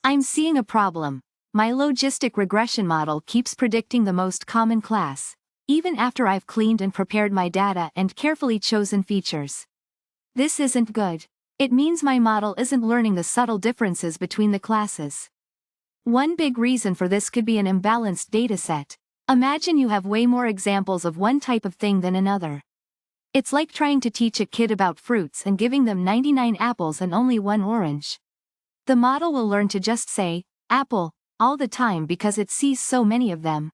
I'm seeing a problem. My logistic regression model keeps predicting the most common class, even after I've cleaned and prepared my data and carefully chosen features. This isn't good. It means my model isn't learning the subtle differences between the classes. One big reason for this could be an imbalanced dataset. Imagine you have way more examples of one type of thing than another. It's like trying to teach a kid about fruits and giving them 99 apples and only one orange. The model will learn to just say, apple, all the time because it sees so many of them.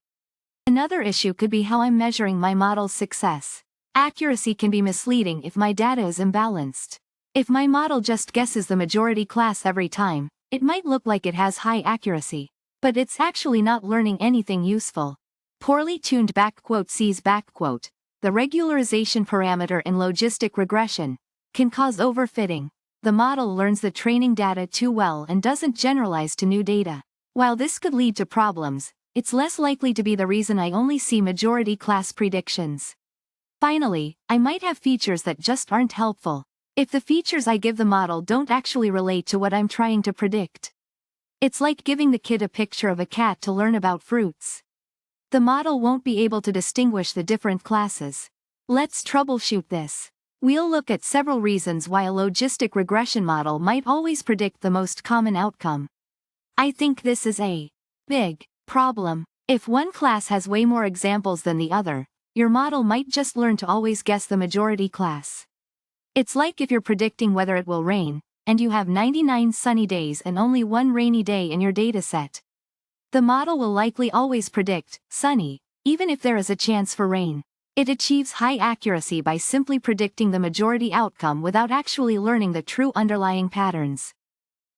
Another issue could be how I'm measuring my model's success. Accuracy can be misleading if my data is imbalanced. If my model just guesses the majority class every time, it might look like it has high accuracy, but it's actually not learning anything useful. Poorly tuned C's the regularization parameter in logistic regression, can cause overfitting. The model learns the training data too well and doesn't generalize to new data. While this could lead to problems, it's less likely to be the reason I only see majority class predictions. Finally, I might have features that just aren't helpful. If the features I give the model don't actually relate to what I'm trying to predict. It's like giving the kid a picture of a cat to learn about fruits. The model won't be able to distinguish the different classes. Let's troubleshoot this. We'll look at several reasons why a logistic regression model might always predict the most common outcome. I think this is a big problem. If one class has way more examples than the other, your model might just learn to always guess the majority class. It's like if you're predicting whether it will rain, and you have 99 sunny days and only one rainy day in your dataset. The model will likely always predict sunny, even if there is a chance for rain. It achieves high accuracy by simply predicting the majority outcome without actually learning the true underlying patterns.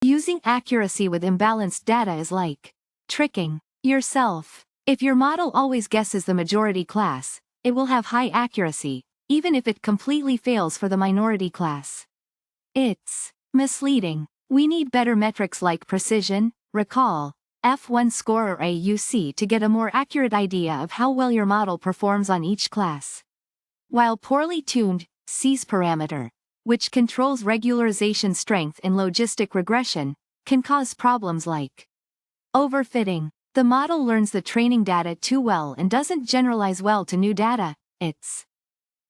Using accuracy with imbalanced data is like tricking yourself. If your model always guesses the majority class, it will have high accuracy, even if it completely fails for the minority class. It's misleading. We need better metrics like precision, recall, F1 score or AUC to get a more accurate idea of how well your model performs on each class. While poorly tuned, C's parameter, which controls regularization strength in logistic regression, can cause problems like overfitting. The model learns the training data too well and doesn't generalize well to new data. It's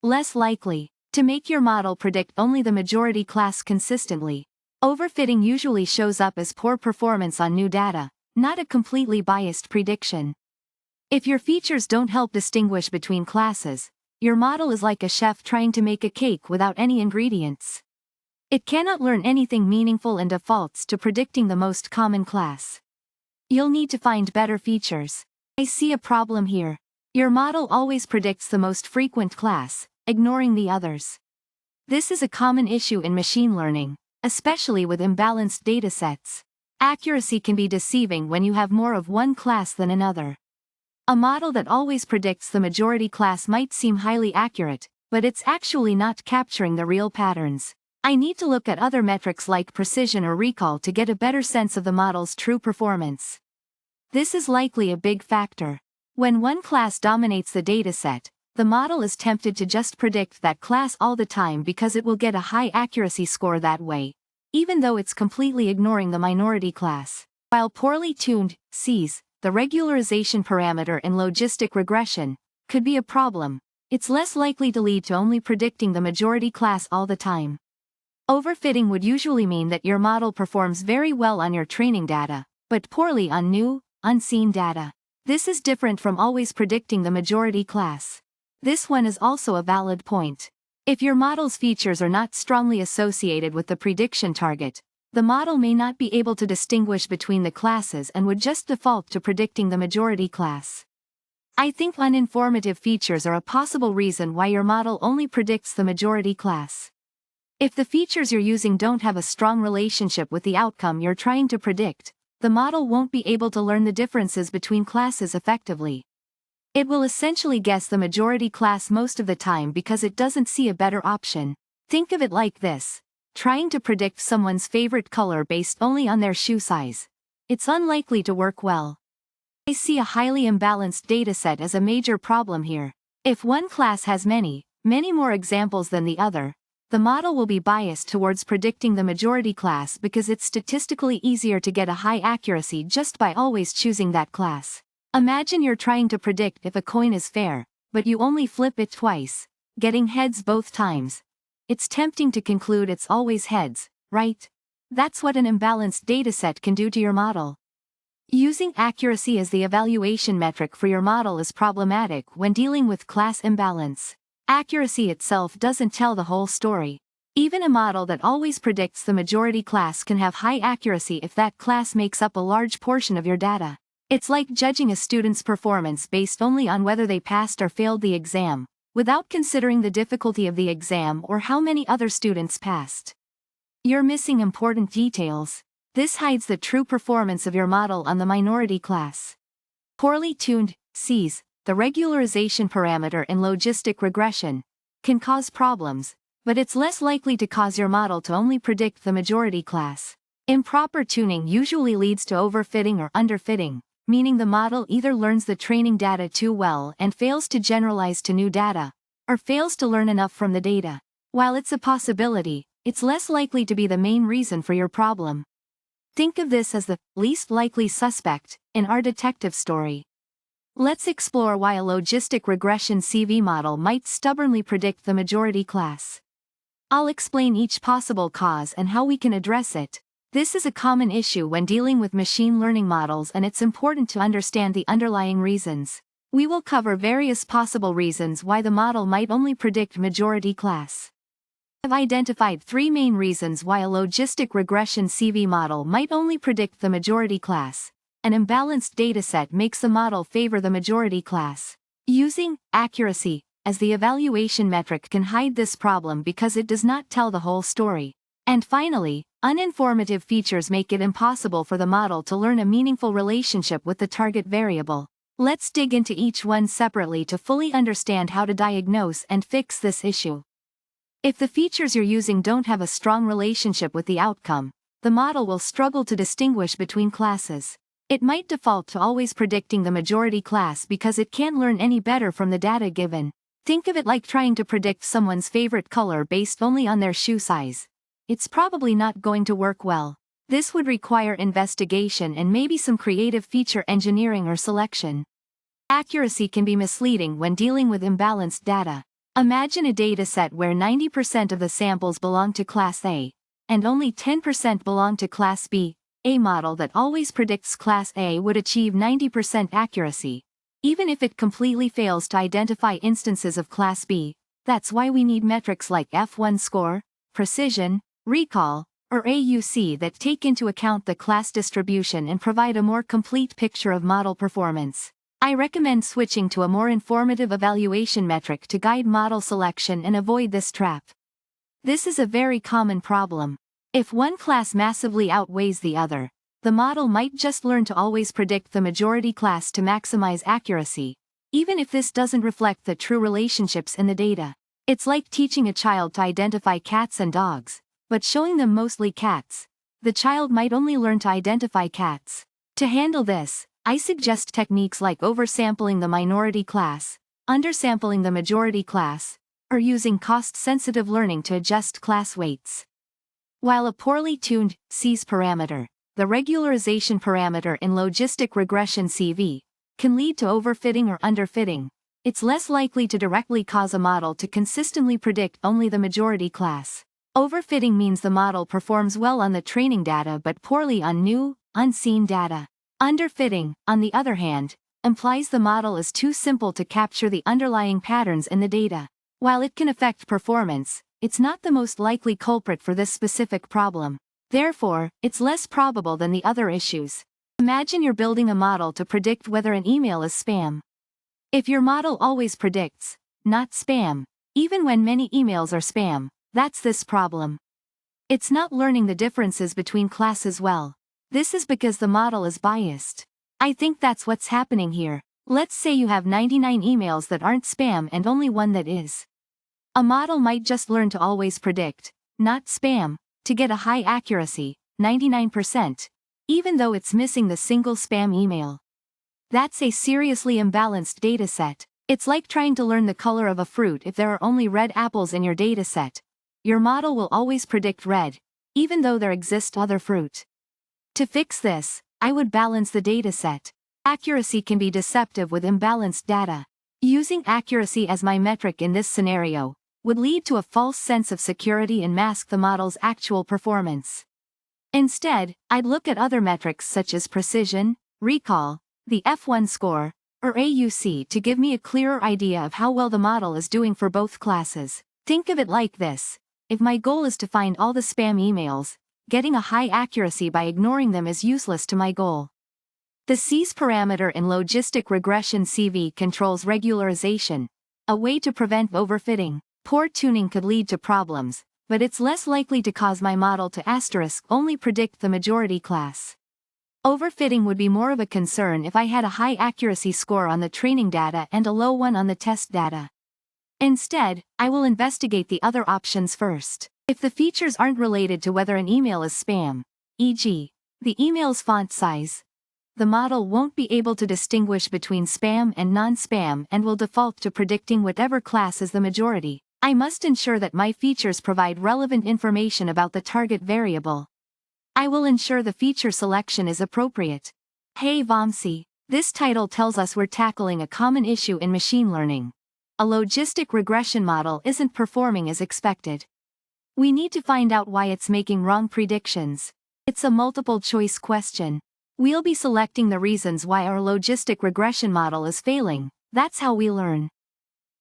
less likely to make your model predict only the majority class consistently. Overfitting usually shows up as poor performance on new data, not a completely biased prediction. If your features don't help distinguish between classes, your model is like a chef trying to make a cake without any ingredients. It cannot learn anything meaningful and defaults to predicting the most common class. You'll need to find better features. I see a problem here. Your model always predicts the most frequent class, ignoring the others. This is a common issue in machine learning, especially with imbalanced datasets. Accuracy can be deceiving when you have more of one class than another. A model that always predicts the majority class might seem highly accurate, but it's actually not capturing the real patterns. I need to look at other metrics like precision or recall to get a better sense of the model's true performance. This is likely a big factor. When one class dominates the dataset, the model is tempted to just predict that class all the time because it will get a high accuracy score that way, even though it's completely ignoring the minority class. While poorly tuned, C's, the regularization parameter in logistic regression, could be a problem, it's less likely to lead to only predicting the majority class all the time. Overfitting would usually mean that your model performs very well on your training data, but poorly on new, unseen data. This is different from always predicting the majority class. This one is also a valid point. If your model's features are not strongly associated with the prediction target, the model may not be able to distinguish between the classes and would just default to predicting the majority class. I think uninformative features are a possible reason why your model only predicts the majority class. If the features you're using don't have a strong relationship with the outcome you're trying to predict, the model won't be able to learn the differences between classes effectively. It will essentially guess the majority class most of the time because it doesn't see a better option. Think of it like this: trying to predict someone's favorite color based only on their shoe size. It's unlikely to work well. I see a highly imbalanced dataset as a major problem here. If one class has many more examples than the other, the model will be biased towards predicting the majority class because it's statistically easier to get a high accuracy just by always choosing that class. Imagine you're trying to predict if a coin is fair, but you only flip it twice, getting heads both times. It's tempting to conclude it's always heads, right? That's what an imbalanced dataset can do to your model. Using accuracy as the evaluation metric for your model is problematic when dealing with class imbalance. Accuracy itself doesn't tell the whole story. Even a model that always predicts the majority class can have high accuracy if that class makes up a large portion of your data. It's like judging a student's performance based only on whether they passed or failed the exam, without considering the difficulty of the exam or how many other students passed. You're missing important details. This hides the true performance of your model on the minority class. Poorly tuned Cs, the regularization parameter in logistic regression, can cause problems, but it's less likely to cause your model to only predict the majority class. Improper tuning usually leads to overfitting or underfitting, meaning the model either learns the training data too well and fails to generalize to new data, or fails to learn enough from the data. While it's a possibility, it's less likely to be the main reason for your problem. Think of this as the least likely suspect in our detective story. Let's explore why a logistic regression CV model might stubbornly predict the majority class. I'll explain each possible cause and how we can address it. This is a common issue when dealing with machine learning models, and it's important to understand the underlying reasons. We will cover various possible reasons why the model might only predict majority class. I've identified 3 main reasons why a logistic regression CV model might only predict the majority class. An imbalanced dataset makes the model favor the majority class. Using accuracy as the evaluation metric can hide this problem because it does not tell the whole story. And finally, uninformative features make it impossible for the model to learn a meaningful relationship with the target variable. Let's dig into each one separately to fully understand how to diagnose and fix this issue. If the features you're using don't have a strong relationship with the outcome, the model will struggle to distinguish between classes. It might default to always predicting the majority class because it can't learn any better from the data given. Think of it like trying to predict someone's favorite color based only on their shoe size. It's probably not going to work well. This would require investigation and maybe some creative feature engineering or selection. Accuracy can be misleading when dealing with imbalanced data. Imagine a dataset where 90% of the samples belong to Class A, and only 10% belong to Class B. A model that always predicts Class A would achieve 90% accuracy, even if it completely fails to identify instances of Class B. That's why we need metrics like F1 score, precision, recall, or AUC that take into account the class distribution and provide a more complete picture of model performance. I recommend switching to a more informative evaluation metric to guide model selection and avoid this trap. This is a very common problem. If one class massively outweighs the other, the model might just learn to always predict the majority class to maximize accuracy, even if this doesn't reflect the true relationships in the data. It's like teaching a child to identify cats and dogs, but showing them mostly cats. The child might only learn to identify cats. To handle this, I suggest techniques like oversampling the minority class, undersampling the majority class, or using cost-sensitive learning to adjust class weights. While a poorly tuned Cs parameter, the regularization parameter in LogisticRegressionCV, can lead to overfitting or underfitting, it's less likely to directly cause a model to consistently predict only the majority class. Overfitting means the model performs well on the training data but poorly on new, unseen data. Underfitting, on the other hand, implies the model is too simple to capture the underlying patterns in the data. While it can affect performance, it's not the most likely culprit for this specific problem. Therefore, it's less probable than the other issues. Imagine you're building a model to predict whether an email is spam. If your model always predicts, not spam, even when many emails are spam, that's this problem. It's not learning the differences between classes well. This is because the model is biased. I think that's what's happening here. Let's say you have 99 emails that aren't spam and only one that is. A model might just learn to always predict, not spam, to get a high accuracy, 99%, even though it's missing the single spam email. That's a seriously imbalanced dataset. It's like trying to learn the color of a fruit if there are only red apples in your dataset. your model will always predict red, even though there exists other fruit. To fix this, I would balance the dataset. Accuracy can be deceptive with imbalanced data. Using accuracy as my metric in this scenario would lead to a false sense of security and mask the model's actual performance. Instead, I'd look at other metrics such as precision, recall, the F1 score, or AUC to give me a clearer idea of how well the model is doing for both classes. Think of it like this: if my goal is to find all the spam emails, getting a high accuracy by ignoring them is useless to my goal. The C's parameter in LogisticRegressionCV controls regularization, a way to prevent overfitting. Poor tuning could lead to problems, but it's less likely to cause my model to only predict the majority class. Overfitting would be more of a concern if I had a high accuracy score on the training data and a low one on the test data. Instead, I will investigate the other options first. If the features aren't related to whether an email is spam, e.g., the email's font size, the model won't be able to distinguish between spam and non-spam and will default to predicting whatever class is the majority. I must ensure that my features provide relevant information about the target variable. I will ensure the feature selection is appropriate. Hey Vamsi, this title tells us we're tackling a common issue in machine learning. A logistic regression model isn't performing as expected. We need to find out why it's making wrong predictions. It's a multiple choice question. We'll be selecting the reasons why our logistic regression model is failing. That's how we learn.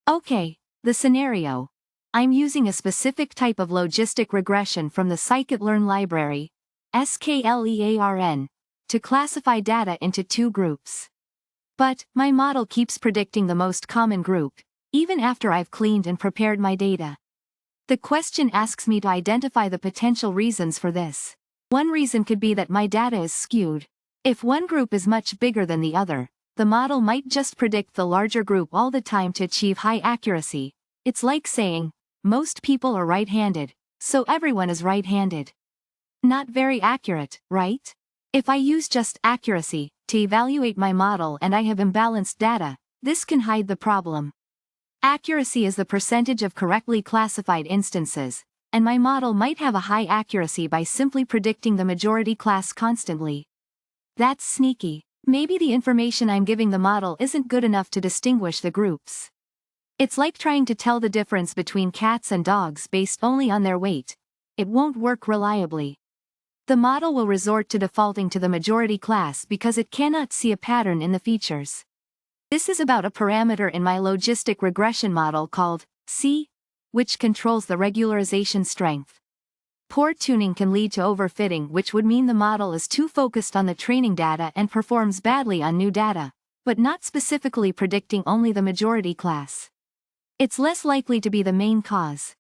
Okay, the scenario. I'm using a specific type of logistic regression from the Sklearn library, Sklearn, to classify data into two groups. But my model keeps predicting the most common group, even after I've cleaned and prepared my data. The question asks me to identify the potential reasons for this. One reason could be that my data is skewed. If one group is much bigger than the other, the model might just predict the larger group all the time to achieve high accuracy. It's like saying, most people are right-handed, so everyone is right-handed. Not very accurate, right? If I use just accuracy to evaluate my model and I have imbalanced data, this can hide the problem. Accuracy is the percentage of correctly classified instances, and my model might have a high accuracy by simply predicting the majority class constantly. That's sneaky. Maybe the information I'm giving the model isn't good enough to distinguish the groups. It's like trying to tell the difference between cats and dogs based only on their weight. It won't work reliably. The model will resort to defaulting to the majority class because it cannot see a pattern in the features. This is about a parameter in my logistic regression model called C, which controls the regularization strength. Poor tuning can lead to overfitting, which would mean the model is too focused on the training data and performs badly on new data, but not specifically predicting only the majority class. It's less likely to be the main cause.